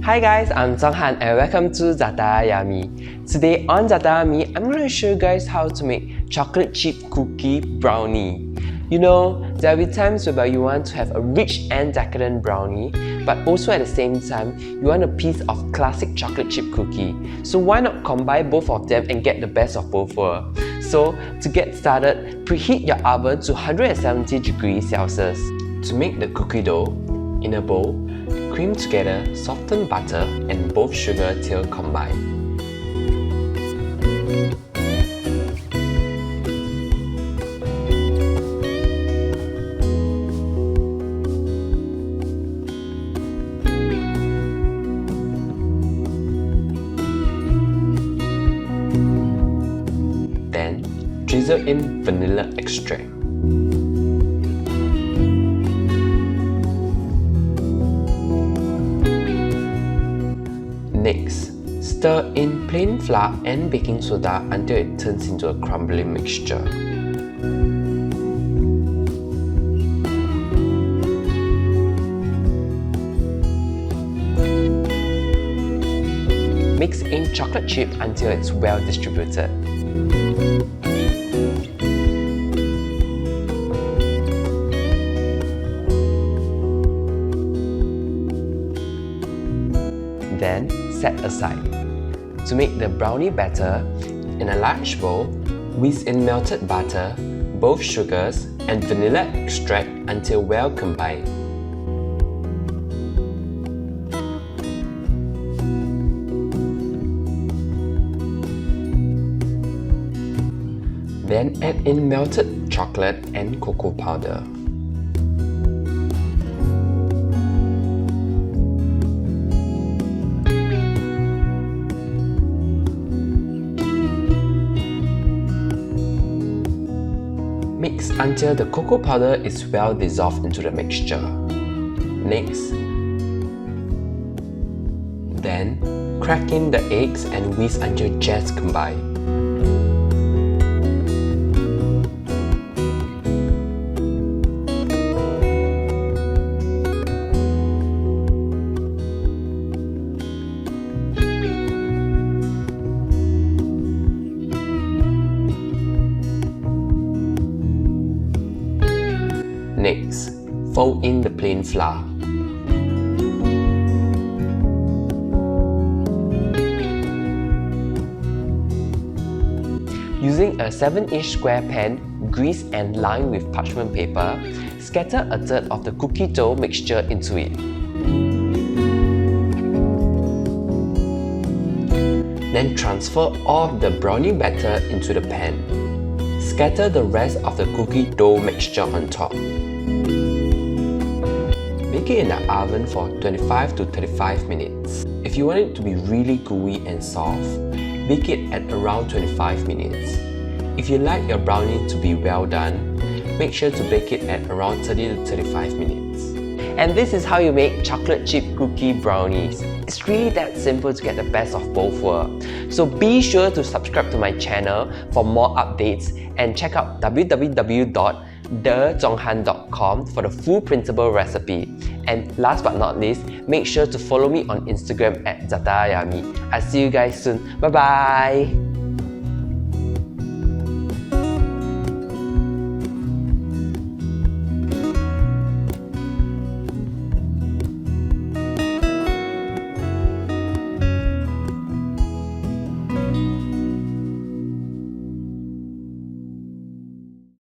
Hi guys, I'm Zhonghan and welcome to ZaTaYaYummy. Today on ZaTaYaYummy, I'm going to show you guys how to make chocolate chip cookie brownie. You know, there will be times whereby you want to have a rich and decadent brownie, but also at the same time, you want a piece of classic chocolate chip cookie. So why not combine both of them and get the best of both worlds? So to get started, preheat your oven to 170 degrees Celsius. To make the cookie dough, in a bowl, cream together softened butter and both sugar till combined. Then, drizzle in vanilla extract. Next, stir in plain flour and baking soda until it turns into a crumbly mixture. Mix in chocolate chip until it's well distributed. Then set aside. To make the brownie batter, in a large bowl, whisk in melted butter, both sugars, and vanilla extract until well combined. Then add in melted chocolate and cocoa powder. Mix until the cocoa powder is well dissolved into the mixture. Next, then crack in the eggs and whisk until just combined. Next, fold in the plain flour. Using a 7-inch square pan, grease and line with parchment paper, scatter a third of the cookie dough mixture into it. Then transfer all of the brownie batter into the pan. Scatter the rest of the cookie dough mixture on top. Bake it in the oven for 25 to 35 minutes. If you want it to be really gooey and soft, bake it at around 25 minutes. If you like your brownie to be well done, make sure to bake it at around 30 to 35 minutes. And this is how you make chocolate chip cookie brownies. It's really that simple to get the best of both worlds. So be sure to subscribe to my channel for more updates and check out www.thezhonghan.com for the full printable recipe. And last but not least, make sure to follow me on Instagram at ZaTaYaYummy. I'll see you guys soon. Bye bye!